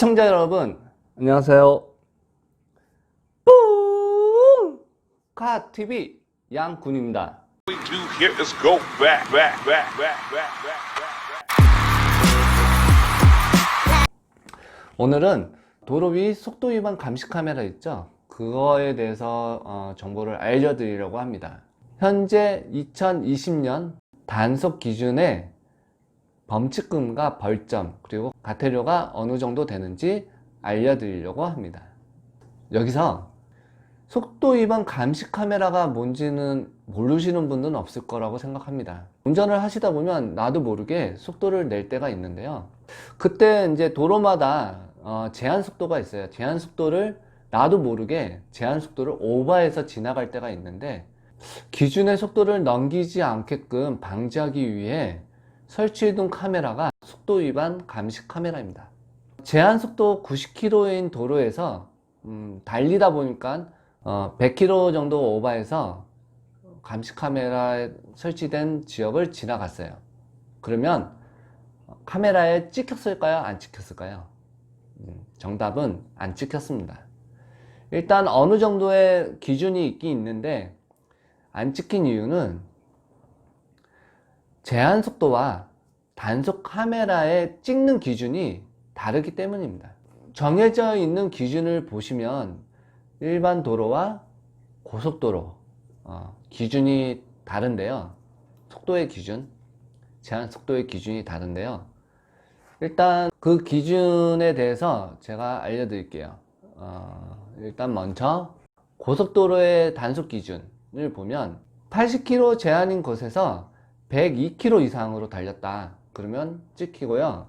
시청자 여러분, 안녕하세요. 카 TV 양군입니다. 오늘은 도로 위 속도 위반 감시 카메라 있죠? 그거에 대해서 정보를 알려드리려고 합니다. 현재 2020년 단속 기준의 범칙금과 벌점 그리고 과태료가 어느 정도 되는지 알려드리려고 합니다. 여기서 속도 위반 감시 카메라가 뭔지는 모르시는 분은 없을 거라고 생각합니다. 운전을 하시다 보면 나도 모르게 속도를 낼 때가 있는데요. 그때 이제 도로마다 제한 속도가 있어요. 제한 속도를 나도 모르게 제한 속도를 오버해서 지나갈 때가 있는데, 기준의 속도를 넘기지 않게끔 방지하기 위해 설치해둔 카메라가 속도 위반 감시 카메라입니다. 제한 속도 90km인 도로에서 달리다 보니까 100km 정도 오버해서 감시 카메라에 설치된 지역을 지나갔어요. 그러면 카메라에 찍혔을까요? 안 찍혔을까요? 정답은 안 찍혔습니다. 일단 어느 정도의 기준이 있긴 있는데, 안 찍힌 이유는 제한 속도와 단속 카메라에 찍는 기준이 다르기 때문입니다. 정해져 있는 기준을 보시면 일반 도로와 고속도로 기준이 다른데요. 속도의 기준, 제한 속도의 기준이 다른데요. 일단 그 기준에 대해서 제가 알려드릴게요. 일단 먼저 고속도로의 단속 기준을 보면 80km 제한인 곳에서 102km 이상으로 달렸다 그러면 찍히고요.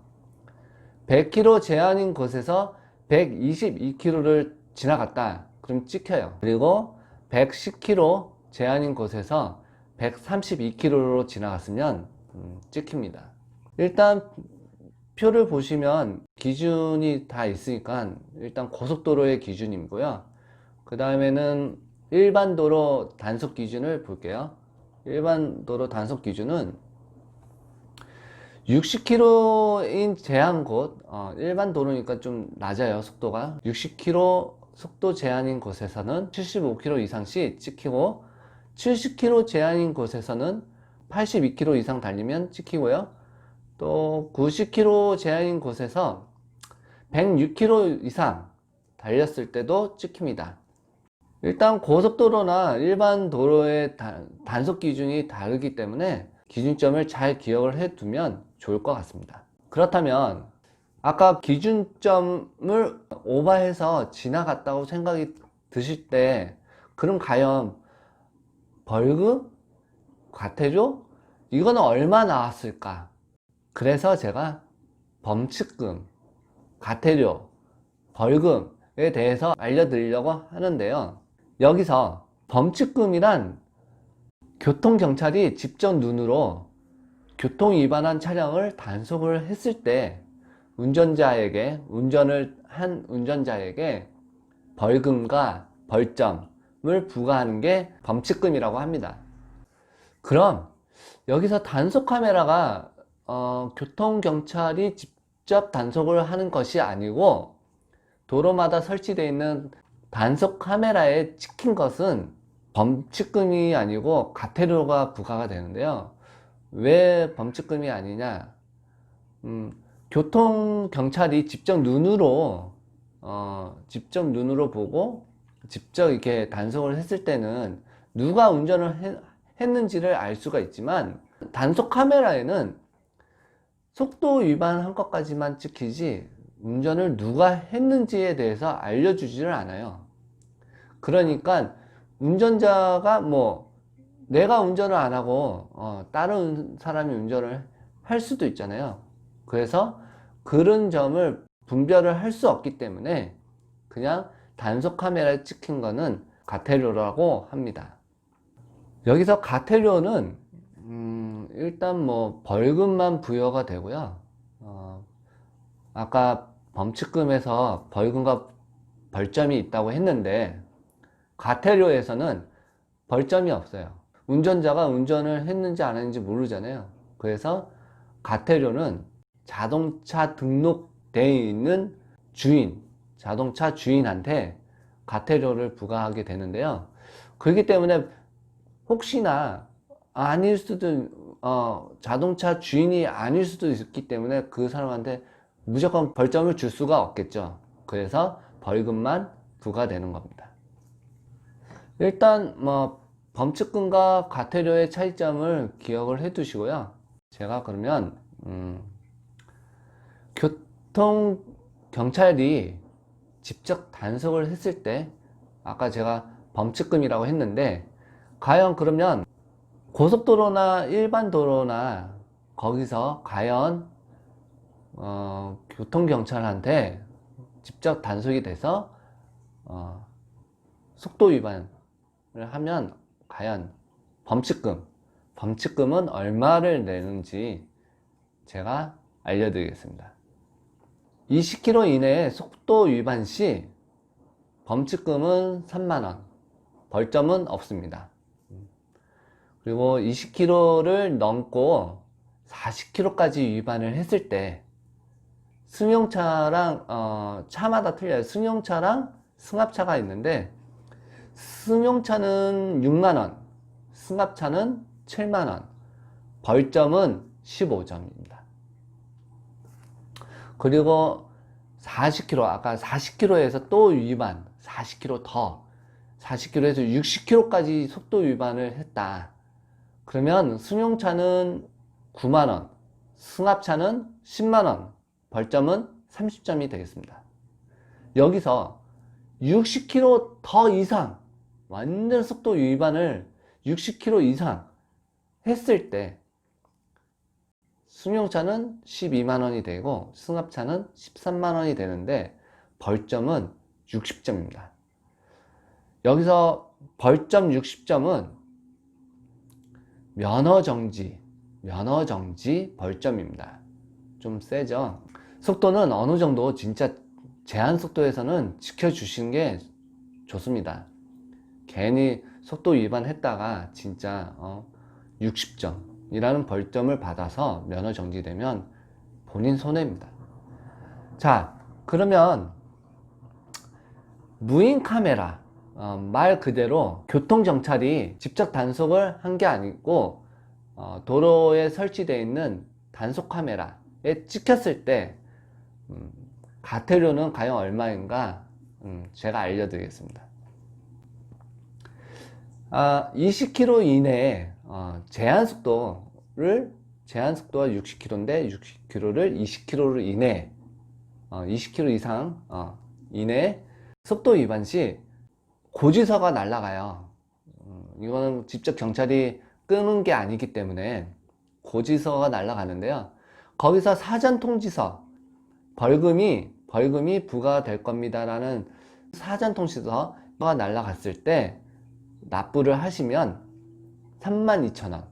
100km 제한인 곳에서 122km를 지나갔다 그럼 찍혀요. 그리고 110km 제한인 곳에서 132km로 지나갔으면 찍힙니다. 일단 표를 보시면 기준이 다 있으니까 일단 고속도로의 기준이고요. 그 다음에는 일반 도로 단속 기준을 볼게요. 일반 도로 단속 기준은 60km인 제한 곳, 일반 도로니까 좀 낮아요, 속도가. 60km 속도 제한인 곳에서는 75km 이상 시 찍히고, 70km 제한인 곳에서는 82km 이상 달리면 찍히고요. 또 90km 제한인 곳에서 106km 이상 달렸을 때도 찍힙니다. 일단 고속도로나 일반 도로의 단속 기준이 다르기 때문에 기준점을 잘 기억을 해 두면 좋을 것 같습니다. 그렇다면 아까 기준점을 오버해서 지나갔다고 생각이 드실 때, 그럼 과연 벌금? 과태료? 이거는 얼마 나왔을까? 그래서 제가 범칙금, 과태료, 벌금에 대해서 알려드리려고 하는데요. 여기서 범칙금이란 교통경찰이 직접 눈으로 교통 위반한 차량을 단속을 했을 때 운전을 한 운전자에게 벌금과 벌점을 부과하는 게 범칙금이라고 합니다. 그럼 여기서 단속 카메라가 교통경찰이 직접 단속을 하는 것이 아니고 도로마다 설치되어 있는 단속 카메라에 찍힌 것은 범칙금이 아니고 과태료가 부과가 되는데요. 왜 범칙금이 아니냐? 교통경찰이 직접 눈으로 보고 직접 이렇게 단속을 했을 때는 누가 운전을 했는지를 알 수가 있지만, 단속 카메라에는 속도 위반한 것까지만 찍히지 운전을 누가 했는지에 대해서 알려주지를 않아요. 그러니까 운전자가 내가 운전을 안 하고 다른 사람이 운전을 할 수도 있잖아요. 그래서 그런 점을 분별을 할 수 없기 때문에 그냥 단속 카메라에 찍힌 거는 과태료라고 합니다. 여기서 과태료는 일단 벌금만 부여가 되고요. 아까 범칙금에서 벌금과 벌점이 있다고 했는데, 과태료에서는 벌점이 없어요. 운전자가 운전을 했는지 안 했는지 모르잖아요. 그래서 과태료는 자동차 등록되어 있는 자동차 주인한테 과태료를 부과하게 되는데요. 그렇기 때문에 혹시나 아닐 수도, 자동차 주인이 아닐 수도 있기 때문에 그 사람한테 무조건 벌점을 줄 수가 없겠죠. 그래서 벌금만 부과되는 겁니다. 일단 범칙금과 과태료의 차이점을 기억을 해 두시고요. 제가 그러면 교통경찰이 직접 단속을 했을 때, 아까 제가 범칙금이라고 했는데, 과연 그러면 고속도로나 일반 도로나 거기서 과연 교통경찰한테 직접 단속이 돼서 속도 위반을 하면 과연 범칙금은 얼마를 내는지 제가 알려드리겠습니다. 20km 이내에 속도 위반 시 범칙금은 3만원, 벌점은 없습니다. 그리고 20km를 넘고 40km까지 위반을 했을 때 승용차랑 차마다 틀려요. 승용차랑 승합차가 있는데, 승용차는 6만원, 승합차는 7만원, 벌점은 15점입니다. 그리고 40km, 아까 40km에서 또 위반, 40km 더, 40km에서 60km까지 속도 위반을 했다. 그러면 승용차는 9만원, 승합차는 10만원, 벌점은 30점이 되겠습니다. 여기서 60km 더 이상, 완전 속도 위반을 60km 이상 했을 때 승용차는 12만원이 되고 승합차는 13만원이 되는데 벌점은 60점입니다. 여기서 벌점 60점은 면허정지 벌점입니다. 좀 세죠? 속도는 어느 정도 진짜 제한 속도에서는 지켜주시는 게 좋습니다. 괜히 속도 위반했다가 진짜 60점이라는 벌점을 받아서 면허 정지되면 본인 손해입니다. 자, 그러면 무인 카메라, 말 그대로 교통정찰이 직접 단속을 한 게 아니고 도로에 설치되어 있는 단속 카메라에 찍혔을 때 과태료는 과연 얼마인가 제가 알려드리겠습니다. 20km 이내에 제한속도가 60km인데 60km를 20km 이내 20km 이상 이내 속도 위반 시 고지서가 날아가요. 이거는 직접 경찰이 끄는 게 아니기 때문에 고지서가 날아가는데요. 거기서 사전 통지서, 벌금이 부과될 겁니다 라는 사전 통지서가 날아갔을 때 납부를 하시면 32,000원.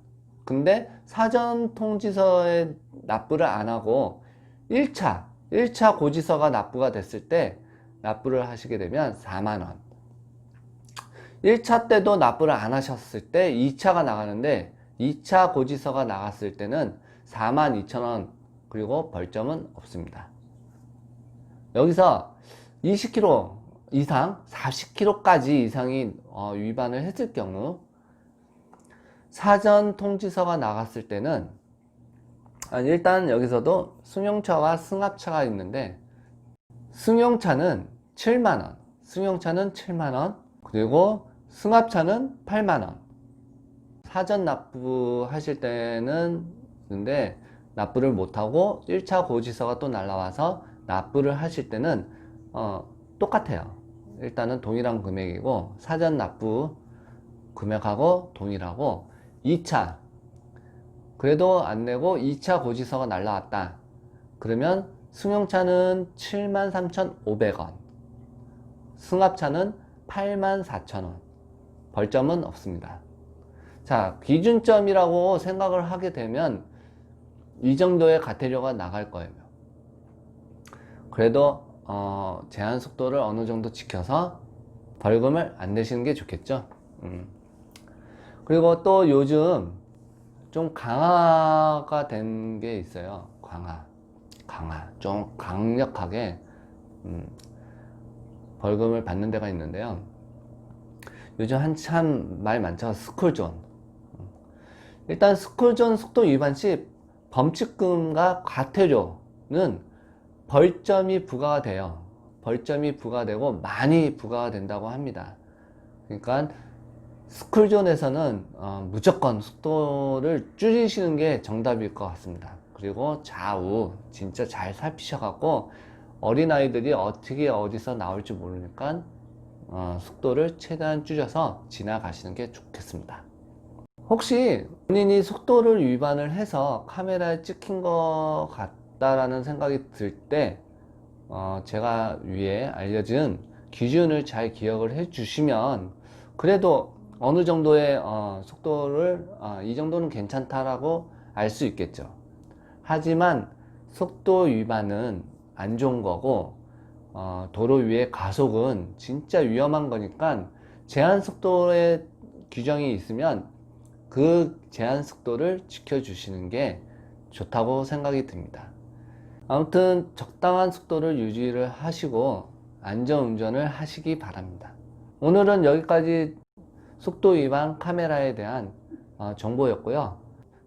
근데 사전 통지서에 납부를 안 하고 1차 고지서가 납부가 됐을 때 납부를 하시게 되면 4만원. 1차 때도 납부를 안 하셨을 때 2차가 나가는데 2차 고지서가 나갔을 때는 42,000원, 그리고 벌점은 없습니다. 여기서 20km 이상, 40km까지 이상이 위반을 했을 경우 사전 통지서가 나갔을 때는 일단 여기서도 승용차와 승합차가 있는데 승용차는 7만원, 그리고 승합차는 8만원. 사전 납부하실 때는 근데 납부를 못하고 1차 고지서가 또 날라와서 납부를 하실 때는 똑같아요. 일단은 동일한 금액이고 사전 납부 금액하고 동일하고 2차 그래도 안 내고 2차 고지서가 날라왔다. 그러면 승용차는 73,500원, 승합차는 84,000원, 벌점은 없습니다. 자, 기준점이라고 생각을 하게 되면 이 정도의 과태료가 나갈 거예요. 그래도 제한 속도를 어느 정도 지켜서 벌금을 안 내시는 게 좋겠죠. 그리고 또 요즘 좀 강화가 된 게 있어요. 강화 좀 강력하게 벌금을 받는 데가 있는데요. 요즘 한참 말 많죠. 스쿨존. 일단 스쿨존 속도 위반 시 범칙금과 과태료는 벌점이 부과가 돼요. 벌점이 부과되고 많이 부과가 된다고 합니다. 그러니까 스쿨존에서는 무조건 속도를 줄이시는 게 정답일 것 같습니다. 그리고 좌우 진짜 잘 살피셔갖고 어린아이들이 어떻게 어디서 나올지 모르니까 속도를 최대한 줄여서 지나가시는 게 좋겠습니다. 혹시 본인이 속도를 위반을 해서 카메라에 찍힌 것 같다라는 생각이 들 때 제가 위에 알려준 기준을 잘 기억을 해 주시면 그래도 어느 정도의 속도를 이 정도는 괜찮다라고 알 수 있겠죠. 하지만 속도 위반은 안 좋은 거고 도로 위의 가속은 진짜 위험한 거니까 제한 속도의 규정이 있으면 그 제한 속도를 지켜주시는 게 좋다고 생각이 듭니다. 아무튼 적당한 속도를 유지를 하시고 안전운전을 하시기 바랍니다. 오늘은 여기까지 속도 위반 카메라에 대한 정보였고요.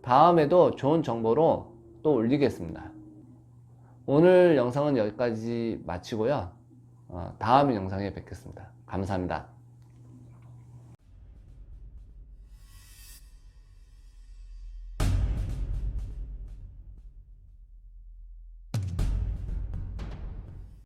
다음에도 좋은 정보로 또 올리겠습니다. 오늘 영상은 여기까지 마치고요. 다음 영상에 뵙겠습니다. 감사합니다.